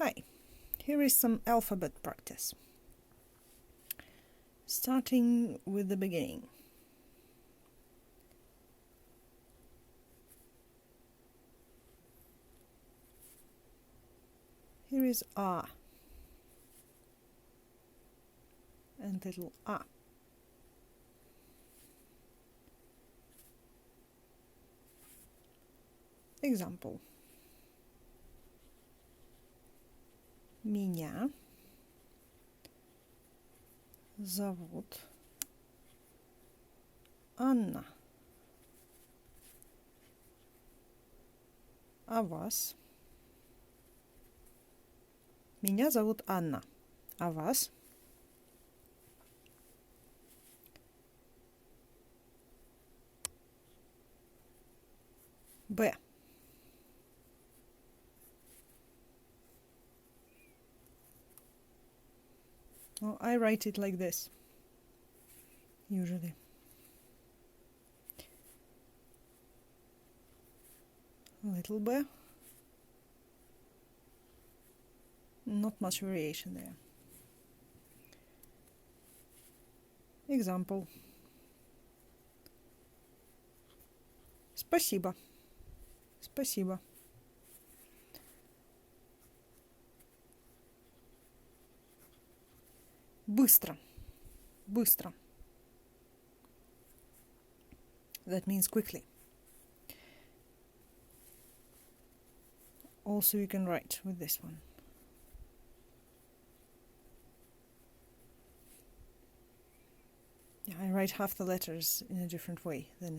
Hi, here is some alphabet practice. Starting with the beginning. Here is A and little A. Example. Меня зовут Анна. А вас? Меня зовут Анна. А вас? Б. Well, I write it like this, usually. Little b. Not much variation there. Example. Спасибо. Спасибо. Быстро. Быстро. That means quickly. Also you can write with this one. Yeah, I write half the letters in a different way than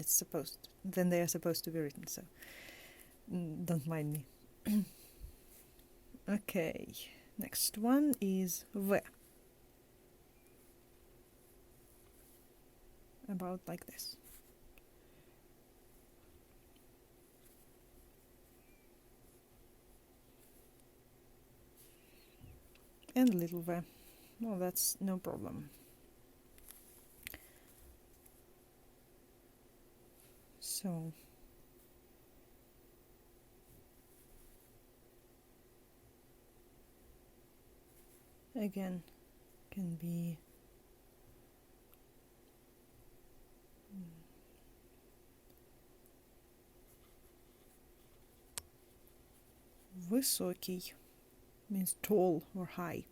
they are supposed to be written, so don't mind me. Okay, next one is V. About like this. And little v. Well, that's no problem. So again, can be высокий, means tall or high.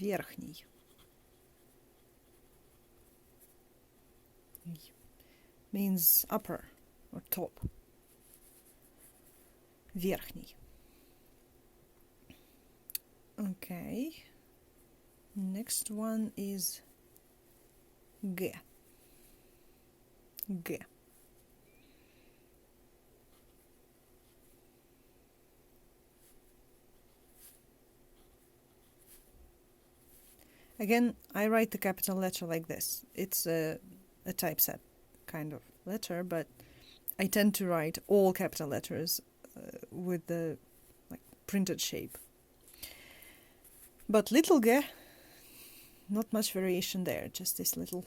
Верхний. Means upper or top. Верхний. Okay. Next one is G. G. Again, I write the capital letter like this. It's a typeset kind of letter, but I tend to write all capital letters with the printed shape. But little g, not much variation there, just this little,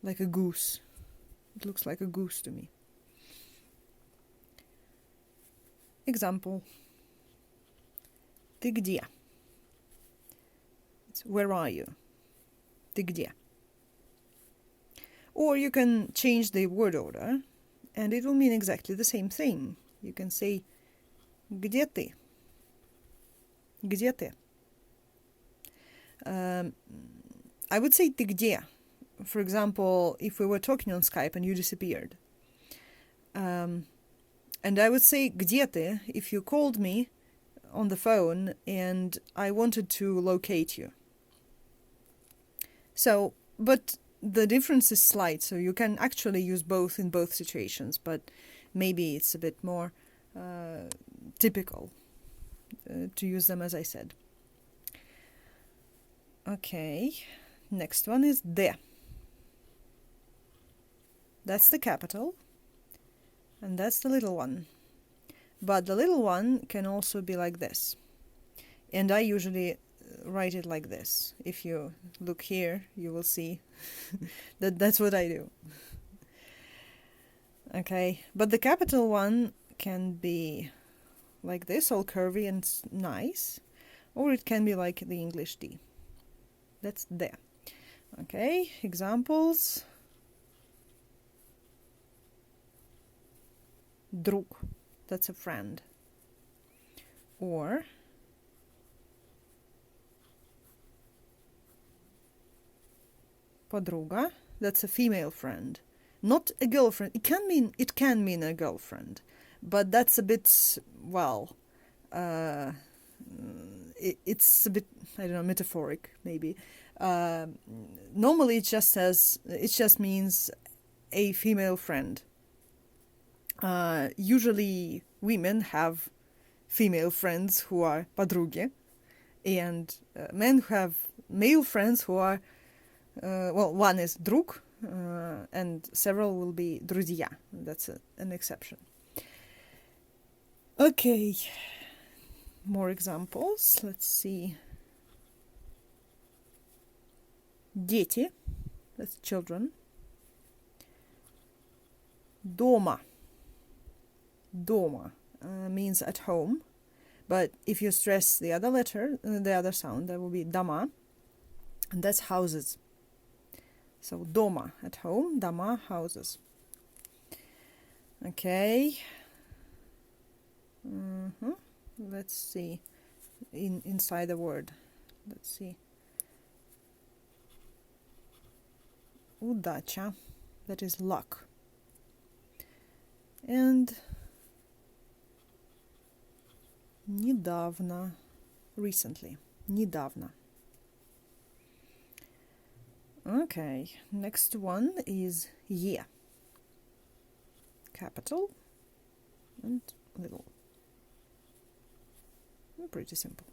like a goose. It looks like a goose to me. Example. Ты где? It's where are you? Ты где? Or you can change the word order and it will mean exactly the same thing. You can say где ты? Где ты? I would say ты где? For example, if we were talking on Skype and you disappeared. And I would say где ты if you called me on the phone and I wanted to locate you. So, but the difference is slight, so you can actually use both in both situations, but maybe it's a bit more typical to use them as I said. Okay, next one is D. That's the capital, and that's the little one. But the little one can also be like this. And I usually write it like this. If you look here, you will see that that's what I do. Okay, but the capital one can be like this, all curvy and nice, or it can be like the English D. That's there. Okay, examples. Друг, that's a friend. Or подруга, that's a female friend. Not a girlfriend. It can mean a girlfriend, but that's a bit, well, it's a bit, I don't know, metaphoric maybe. Normally it just means a female friend. Usually women have female friends who are подруги, and men who have male friends who are, well, one is друг, and several will be друзья. That's an exception. Okay, more examples. Let's see. Дети, that's children. Дома. Дома means at home, but if you stress the other letter, the other sound, that will be дома, and that's houses. So дома, at home, дома, houses. Okay. Let's see. Inside the word. Let's see. Удача, that is luck. And недавно, recently, недавно. Okay, next one is Е. Capital and little. Pretty simple.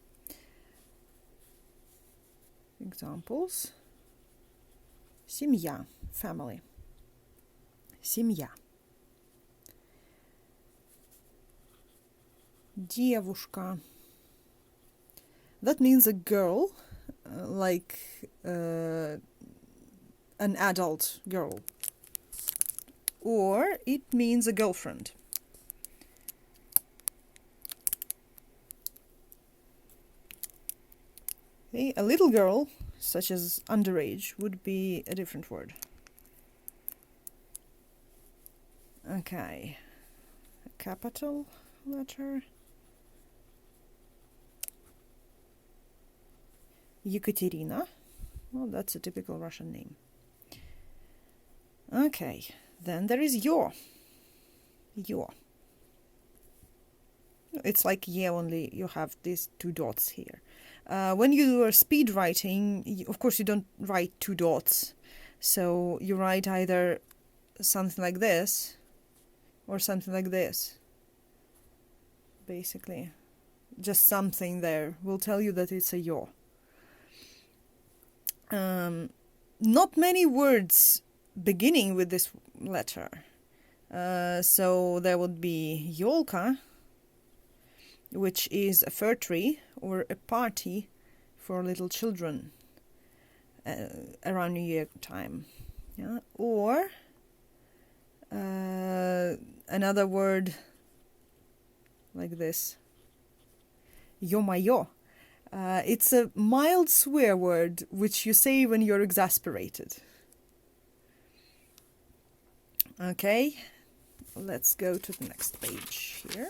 Examples. Семья, family. Семья. Девушка. That means a girl, like an adult girl. Or it means a girlfriend. Okay, a little girl, such as underage, would be a different word. Okay, a capital letter. Ekaterina. Well, that's a typical Russian name. Okay, then there is your. Your. It's like yeah, only you have these two dots here. When you are speed writing, of course you don't write two dots. So you write either something like this or something like this. Basically, just something there will tell you that it's a yo. Not many words beginning with this letter. So there would be yolka, which is a fir tree or a party for little children around New Year time. Yeah? Or another word like this, ё-моё. It's a mild swear word which you say when you're exasperated. Okay, let's go to the next page here.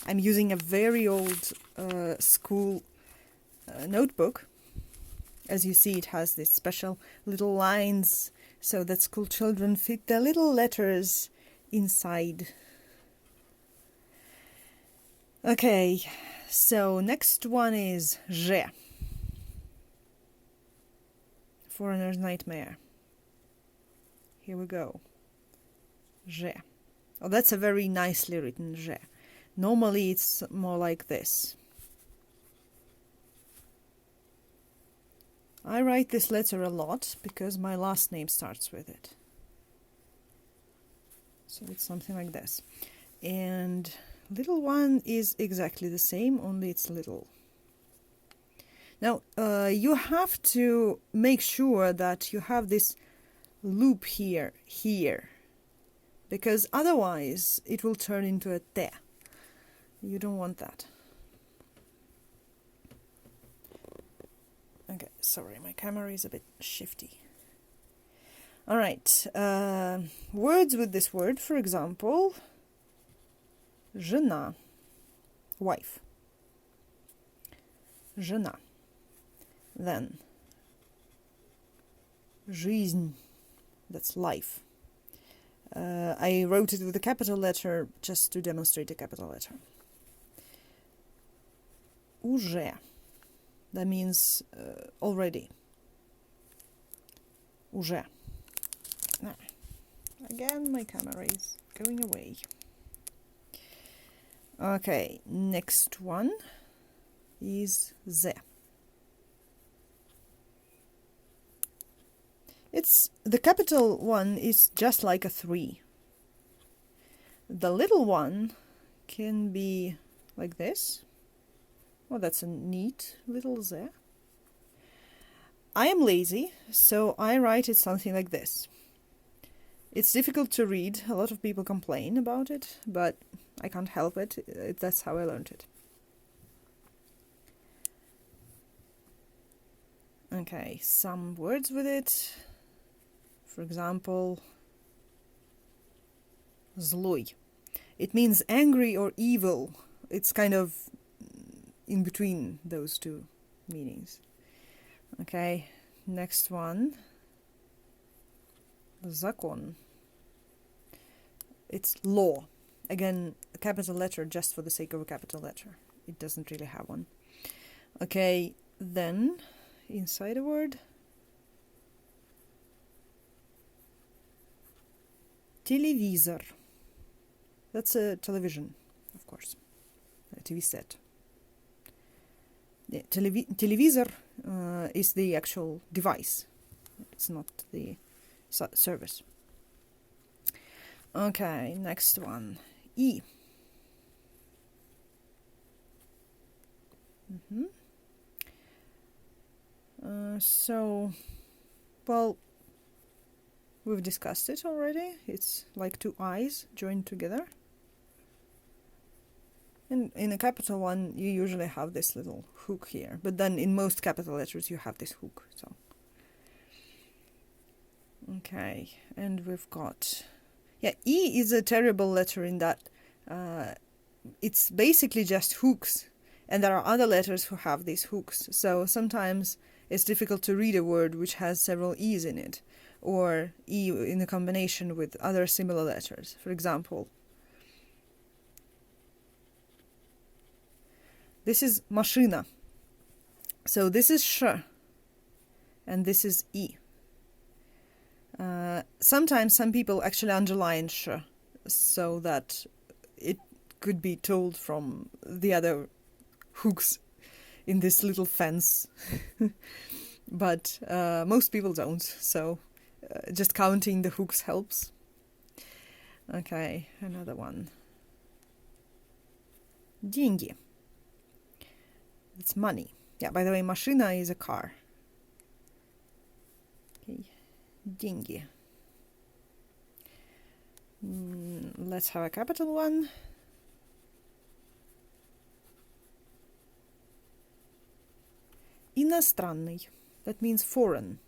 I'm using a very old school notebook. As you see, it has these special little lines so that school children fit their little letters inside. Okay, so next one is Ж. Foreigner's Nightmare. Here we go. Ж. Oh, that's a very nicely written Ж. Normally it's more like this. I write this letter a lot because my last name starts with it. So it's something like this. And little one is exactly the same, only it's little. Now, you have to make sure that you have this loop here, because otherwise it will turn into a te. You don't want that. Okay, sorry, my camera is a bit shifty. All right, words with this word, for example, жена, wife. Жена. Then, жизнь, that's life. I wrote it with a capital letter just to demonstrate a capital letter. Уже, that means already. Уже. Now, again, my camera is going away. Okay, next one is ze. The capital one is just like a 3. The little one can be like this. Well, that's a neat little ze. I am lazy, so I write it something like this. It's difficult to read. A lot of people complain about it, but I can't help it. That's how I learned it. Okay, some words with it. For example, zlой. It means angry or evil. It's kind of in between those two meanings. Okay, next one. Закон. It's law. Again, a capital letter just for the sake of a capital letter. It doesn't really have one. Okay, then inside a word. Телевизор. That's a television, of course. A TV set. Yeah, televisor is the actual device. It's not the service. Okay, next one. И. So, well, we've discussed it already. It's like two eyes joined together. And in a capital one, you usually have this little hook here. But then in most capital letters, you have this hook. So, okay, and we've got... Yeah, E is a terrible letter in that it's basically just hooks. And there are other letters who have these hooks. So sometimes it's difficult to read a word which has several E's in it. Or E in a combination with other similar letters. For example, this is машина. So this is sh, and this is E. Sometimes some people actually underline sh, so that it could be told from the other hooks in this little fence. But most people don't, so just counting the hooks helps. Okay, another one. Деньги. It's money. Yeah, by the way, машина is a car. Okay. Деньги. Let's have a capital one. Иностранный. That means foreign.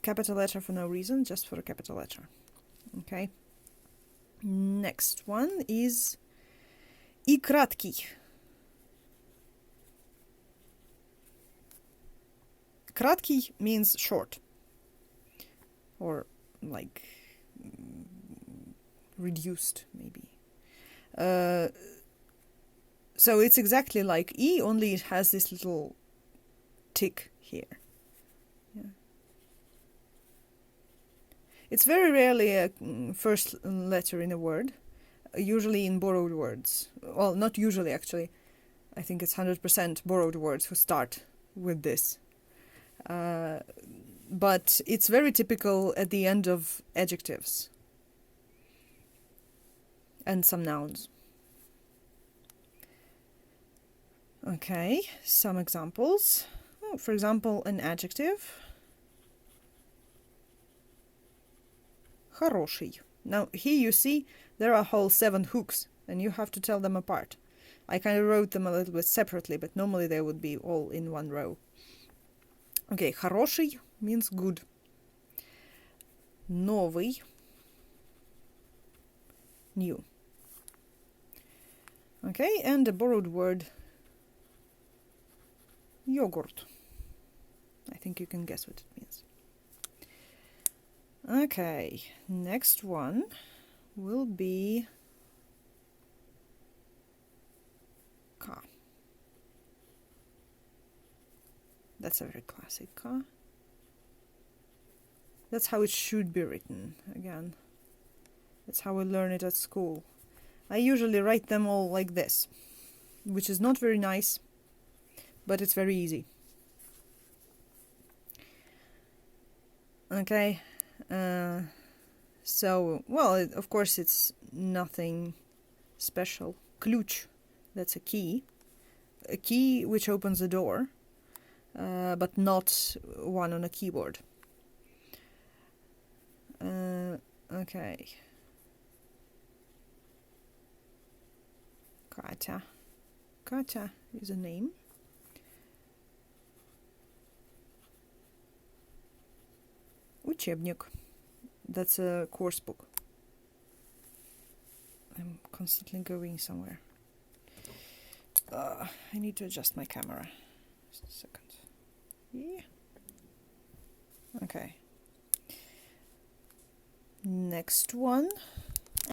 Capital letter for no reason, just for a capital letter. Okay. Next one is и краткий. Краткий means short. Or like reduced, maybe. So it's exactly like E, only it has this little tick here. Yeah. It's very rarely a first letter in a word, usually in borrowed words. Well, not usually, actually. I think it's 100% borrowed words who start with this. But it's very typical at the end of adjectives and some nouns. Okay, some examples. For example, an adjective. Хороший. Now here you see there are whole 7 hooks, and you have to tell them apart. I kind of wrote them a little bit separately, but normally they would be all in one row. Okay, хороший means good. Новый, new. Okay, and a borrowed word, yogurt. I think you can guess what it means. Okay, next one will be ka. That's a very classic ka. That's how it should be written, again. That's how I learn it at school. I usually write them all like this, which is not very nice, but it's very easy. Okay, so, well, of course it's nothing special. Ключ, that's a key which opens a door, but not one on a keyboard. Okay. Katya. Katya is a name. Учебник. That's a course book. I'm constantly going somewhere. I need to adjust my camera. Just a second. Yeah. Okay. Next one